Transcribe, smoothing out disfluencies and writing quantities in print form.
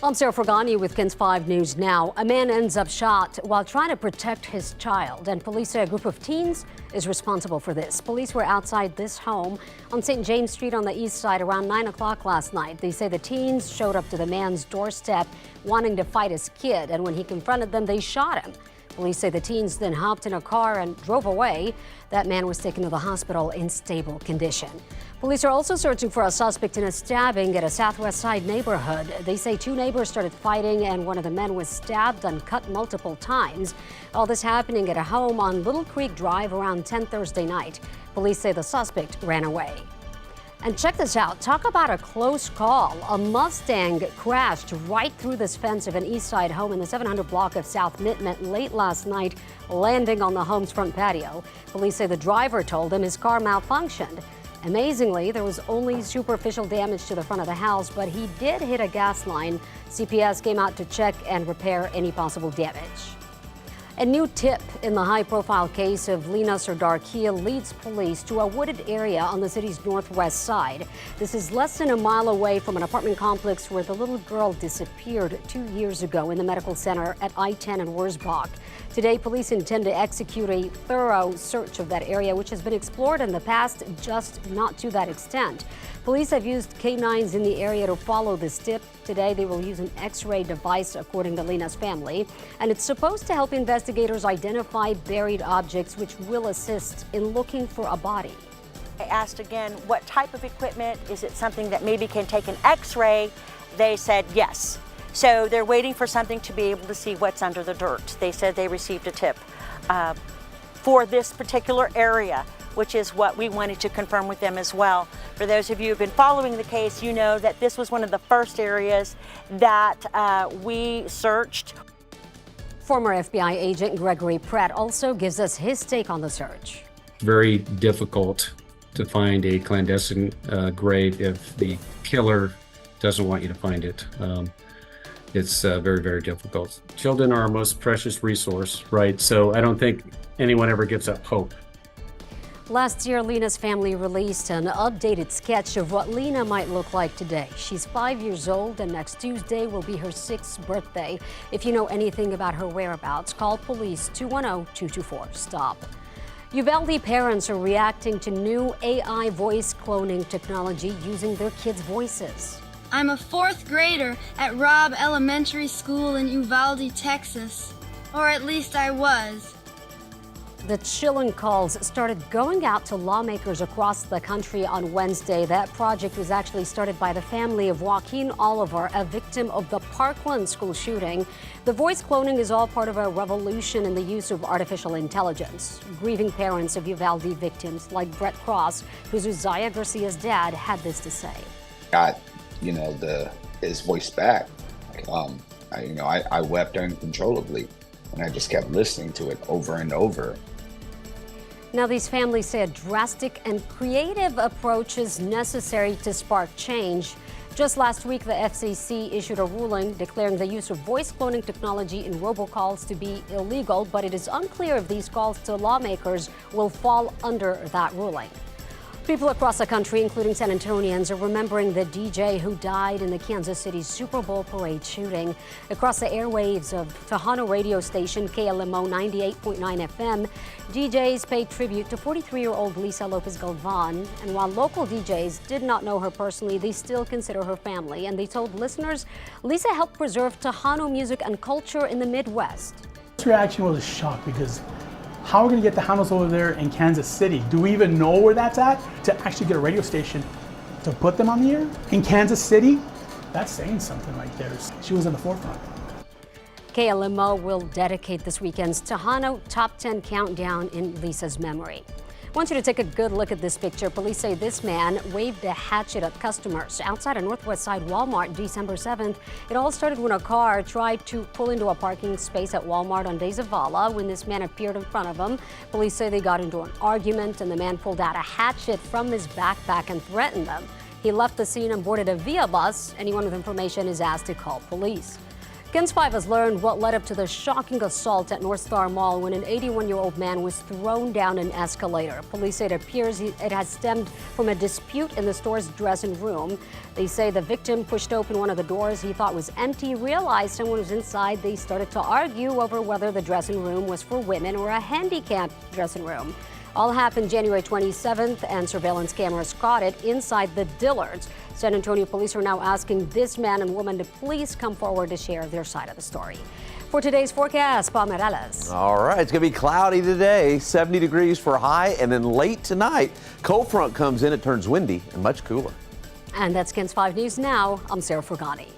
I'm Sarah Fergani with KENS 5 News Now. A man ends up shot while trying to protect his child, and police say a group of teens is responsible for this. Police were outside this home on St. James Street on the east side around 9 o'clock last night. They say the teens showed up to the man's doorstep wanting to fight his kid, and when he confronted them, they shot him. Police say the teens then hopped in a car and drove away. That man was taken to the hospital in stable condition. Police are also searching for a suspect in a stabbing at a Southwest Side neighborhood. They say two neighbors started fighting and one of the men was stabbed and cut multiple times. All this happening at a home on Little Creek Drive around 10 Thursday night. Police say the suspect ran away. And check this out. Talk about a close call. A Mustang crashed right through this fence of an East Side home in the 700 block of South Mint late last night, landing on the home's front patio. Police say the driver told him his car malfunctioned. Amazingly, there was only superficial damage to the front of the house, but he did hit a gas line. CPS came out to check and repair any possible damage. A new tip in the high-profile case of Lena Serdarkia leads police to a wooded area on the city's northwest side. This is less than a mile away from an apartment complex where the little girl disappeared 2 years ago in the medical center at I-10 and Wurzbach. Today, police intend to execute a thorough search of that area, which has been explored in the past, just not to that extent. Police have used canines in the area to follow this tip. Today, they will use an X-ray device, according to Lena's family, and it's supposed to help investigators identify buried objects, which will assist in looking for a body. I asked again, what type of equipment? Is it something that maybe can take an X-ray? They said yes. So they're waiting for something to be able to see what's under the dirt. They said they received a tip for this particular area, which is what we wanted to confirm with them as well. For those of you who've been following the case, you know that this was one of the first areas that we searched. Former FBI agent Gregory Pratt also gives us his take on the search. Very difficult to find a clandestine grave if the killer doesn't want you to find it. It's very, very difficult. Children are our most precious resource, right? So I don't think anyone ever gives up hope. Last year, Lena's family released an updated sketch of what Lena might look like today. She's 5 years old, and next Tuesday will be her 6th birthday. If you know anything about her whereabouts, call police 210-224-STOP. Uvalde parents are reacting to new AI voice cloning technology using their kids' voices. I'm a 4th grader at Robb Elementary School in Uvalde, Texas. Or at least I was. The chilling calls started going out to lawmakers across the country on Wednesday. That project was actually started by the family of Joaquin Oliver, a victim of the Parkland school shooting. The voice cloning is all part of a revolution in the use of artificial intelligence. Grieving parents of Uvalde victims like Brett Cross, who's Uzziah Garcia's dad, had this to say. His voice back. I wept uncontrollably, and I just kept listening to it over and over. Now, these families say a drastic and creative approach is necessary to spark change. Just last week, the FCC issued a ruling declaring the use of voice cloning technology in robocalls to be illegal, but it is unclear if these calls to lawmakers will fall under that ruling. People across the country, including San Antonians, are remembering the DJ who died in the Kansas City Super Bowl parade shooting. Across the airwaves of Tejano radio station KLMO 98.9 FM, DJs paid tribute to 43-year-old Lisa Lopez Galvan. And while local DJs did not know her personally, they still consider her family. And they told listeners Lisa helped preserve Tejano music and culture in the Midwest. This reaction was a shock because how are we going to get the Tejanos over there in Kansas City? Do we even know where that's at to actually get a radio station to put them on the air? In Kansas City? That's saying something right there. She was in the forefront. KLMO will dedicate this weekend's Tejano Top 10 Countdown in Lisa's memory. I want you to take a good look at this picture. Police say this man waved a hatchet at customers outside a Northwest Side Walmart December 7th. It all started when a car tried to pull into a parking space at Walmart on De Zavala when this man appeared in front of them. Police say they got into an argument and the man pulled out a hatchet from his backpack and threatened them. He left the scene and boarded a Via bus. Anyone with information is asked to call police. KENS 5 has learned what led up to the shocking assault at North Star Mall when an 81-year-old man was thrown down an escalator. Police say it appears it has stemmed from a dispute in the store's dressing room. They say the victim pushed open one of the doors he thought was empty, realized someone was inside. They started to argue over whether the dressing room was for women or a handicapped dressing room. All happened January 27th, and surveillance cameras caught it inside the Dillards. San Antonio police are now asking this man and woman to please come forward to share their side of the story. For today's forecast, Paul Morales. All right, it's going to be cloudy today, 70 degrees for high, and then late tonight, cold front comes in, it turns windy and much cooler. And that's KENS 5 News Now. I'm Sarah Fergani.